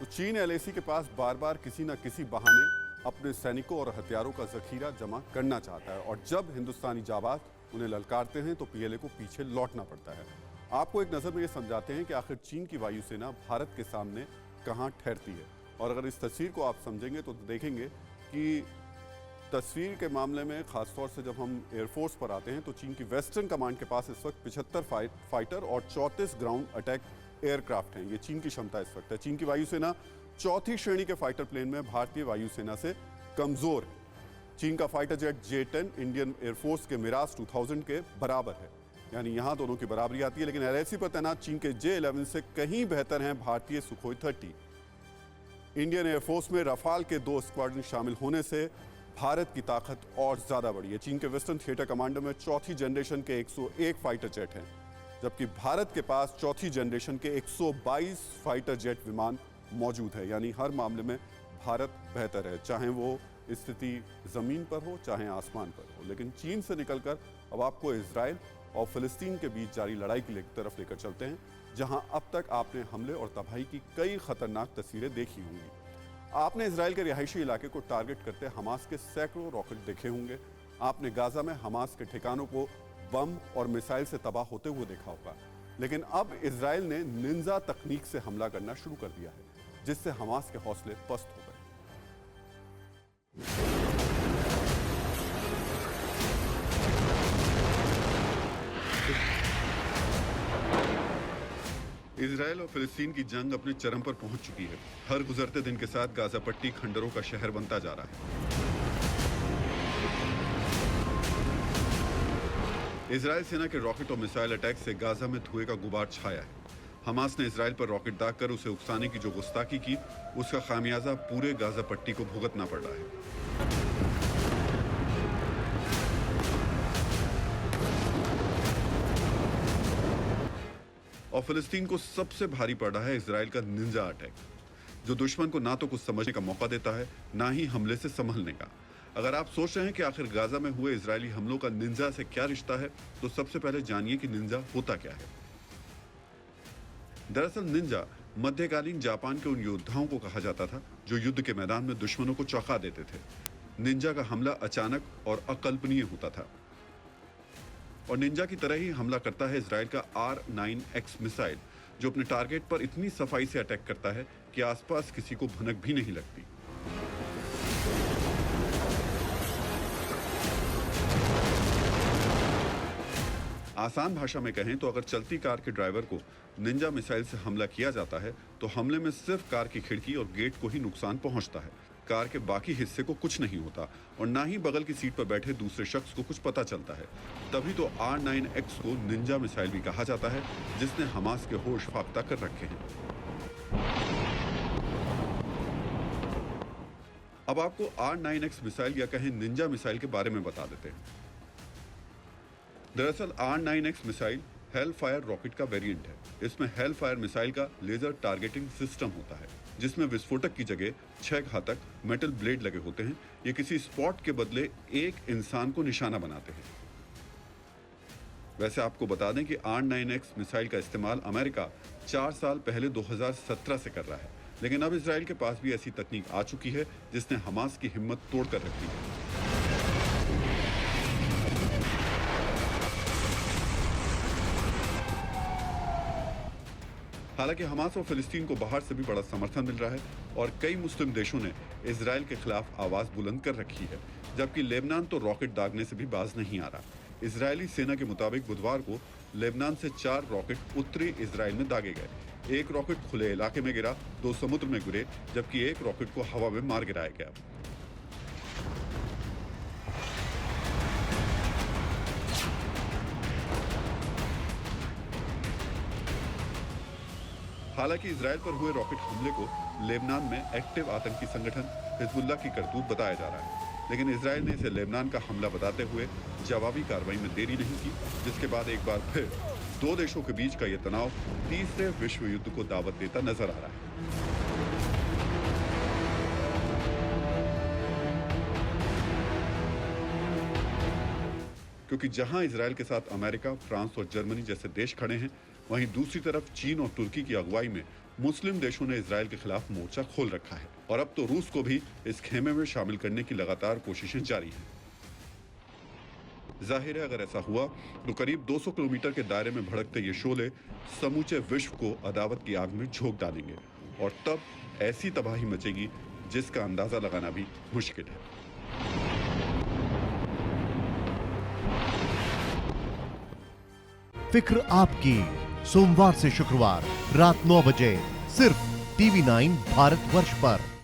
तो चीन एलएसी के पास बार बार किसी न किसी बहाने अपने सैनिकों और हथियारों का जखीरा जमा करना चाहता है और जब हिंदुस्तानी जाबाज उन्हें ललकारते हैं तो पीएलए को पीछे लौटना पड़ता है। आपको एक नज़र में ये समझाते हैं कि आखिर चीन की वायुसेना भारत के सामने कहां ठहरती है। और अगर इस तस्वीर को आप समझेंगे तो देखेंगे कि तस्वीर के मामले में खासतौर से जब हम एयरफोर्स पर आते हैं तो चीन की वेस्टर्न कमांड के पास इस वक्त 75 फाइटर और 34 ग्राउंड अटैक एयरक्राफ्ट हैं। ये चीन की क्षमता इस वक्त है। चीन की वायुसेना चौथी श्रेणी के फाइटर प्लेन में भारतीय वायुसेना से कमजोर है। चीन का fighter jet J-10 Indian air force के मिराज 2000 के बराबर है, यानी यहां दोनों की बराबरी आती है। लेकिन एलएसी पर तैनात चीन के J-11 से कहीं बेहतर हैं भारतीय सुखोई 30। इंडियन एयरफोर्स में रफाल के 2 स्क्वाड्रन शामिल होने से भारत की ताकत और ज्यादा बढ़ी है। चीन के वेस्टर्न थिएटर कमांडो में चौथी जनरेशन के 101 फाइटर जेट हैं, जबकि भारत के पास चौथी जनरेशन के 122 फाइटर जेट विमान मौजूद है। यानी हर मामले में भारत बेहतर है, चाहे वो स्थिति जमीन पर हो चाहे आसमान पर हो। लेकिन चीन से निकलकर अब आपको इजराइल और फिलिस्तीन के बीच जारी लड़ाई की तरफ लेकर चलते हैं, जहां अब तक आपने हमले और तबाही की कई खतरनाक तस्वीरें देखी होंगी। आपने इजराइल के रिहायशी इलाके को टारगेट करते हमास के सैकड़ों रॉकेट देखे होंगे। आपने गाजा में हमास के ठिकानों को बम और मिसाइल से तबाह होते हुए देखा होगा। लेकिन अब इजराइल ने निंजा तकनीक से हमला करना शुरू कर दिया है, जिससे हमास के हौसले पस्त हो गए। इजराइल और फिलिस्तीन की जंग अपने चरम पर पहुंच चुकी है। हर गुजरते दिन के साथ गाजा पट्टी खंडरों का शहर बनता जा रहा है। इजराइल सेना के रॉकेट और मिसाइल अटैक से गाजा में धुएं का गुबार छाया है। हमास ने इजराइल पर रॉकेट दागकर उसे उकसाने की जो गुस्ताखी की, उसका खामियाजा पूरे गाजा पट्टी को भुगतना पड़ रहा है। और फिलिस्तीन को सबसे भारी पड़ रहा है इजराइल का निंजा अटैक, जो दुश्मन को ना तो कुछ समझने का मौका देता है, ना ही हमले से संभलने का। अगर आप सोच रहे हैं कि आखिर गाजा में हुए इजरायली हमलों का निंजा से क्या रिश्ता है, तो सबसे पहले जानिए कि निंजा होता क्या है। दरअसल निंजा मध्यकालीन जापान के उन योद्धाओं को कहा जाता था जो युद्ध के मैदान में दुश्मनों को चौंका देते थे। निंजा का हमला अचानक और अकल्पनीय होता था, और निंजा की तरह ही हमला करता है इजराइल का R9X मिसाइल, जो अपने टारगेट पर इतनी सफाई से अटैक करता है कि आसपास किसी को भनक भी नहीं लगती। आसान भाषा में कहें तो अगर चलती कार के ड्राइवर को निंजा मिसाइल से हमला किया जाता है तो हमले में सिर्फ कार की खिड़की और गेट को ही नुकसान पहुंचता है। कार के बाकी हिस्से को कुछ नहीं होता और ना ही बगल की सीट पर बैठे दूसरे शख्स को कुछ पता चलता है। तभी तो R9X को निंजा मिसाइल भी कहा जाता है, जिसने हमास के होश फाख्ता कर रखे हैं। अब आपको R9X मिसाइल या कहें निंजा मिसाइल के बारे में बता देते हैं। दरअसल R9X मिसाइल हेलफायर रॉकेट का वेरिएंट है। इसमें हेलफायर मिसाइल का लेजर टारगेटिंग सिस्टम होता है, जिसमें विस्फोटक की जगह 6 घातक मेटल ब्लेड लगे होते हैं। ये किसी स्पॉट के बदले एक इंसान को निशाना बनाते हैं। वैसे आपको बता दें कि R9X मिसाइल का इस्तेमाल अमेरिका 4 साल पहले 2017 से कर रहा है, लेकिन अब इजराइल के पास भी ऐसी तकनीक आ चुकी है जिसने हमास की हिम्मत तोड़कर रख दी है। हालांकि हमास और फिलिस्तीन को बाहर से भी बड़ा समर्थन मिल रहा है और कई मुस्लिम देशों ने इजराइल के खिलाफ आवाज बुलंद कर रखी है, जबकि लेबनान तो रॉकेट दागने से भी बाज नहीं आ रहा। इजरायली सेना के मुताबिक बुधवार को लेबनान से 4 रॉकेट उत्तरी इजराइल में दागे गए। एक रॉकेट खुले इलाके में गिरा, 2 समुद्र में गिरे, जबकि एक रॉकेट को हवा में मार गिराया गया। हालांकि इजराइल पर हुए रॉकेट हमले को लेबनान में एक्टिव आतंकी संगठन हिजबुल्लाह की करतूत बताया जा रहा है, लेकिन इजराइल ने इसे लेबनान का हमला बताते हुए जवाबी कार्रवाई में देरी नहीं की, जिसके बाद एक बार फिर 2 देशों के बीच का यह तनाव तीसरे विश्व युद्ध को दावत देता नजर आ रहा है। क्योंकि जहां इजराइल के साथ अमेरिका, फ्रांस और जर्मनी जैसे देश खड़े हैं, वहीं दूसरी तरफ चीन और तुर्की की अगुवाई में मुस्लिम देशों ने इजराइल के खिलाफ मोर्चा खोल रखा है और अब तो रूस को भी इस खेमे में शामिल करने की लगातार कोशिशें जारी हैं। जाहिर है, अगर ऐसा हुआ तो करीब 200 किलोमीटर के दायरे में भड़कते ये शोले समूचे विश्व को अदावत की आग में झोंक डालेंगे और तब ऐसी तबाही मचेगी जिसका अंदाजा लगाना भी मुश्किल है। फिक्र आपकी, सोमवार से शुक्रवार रात 9 बजे सिर्फ TV9 भारतवर्ष पर।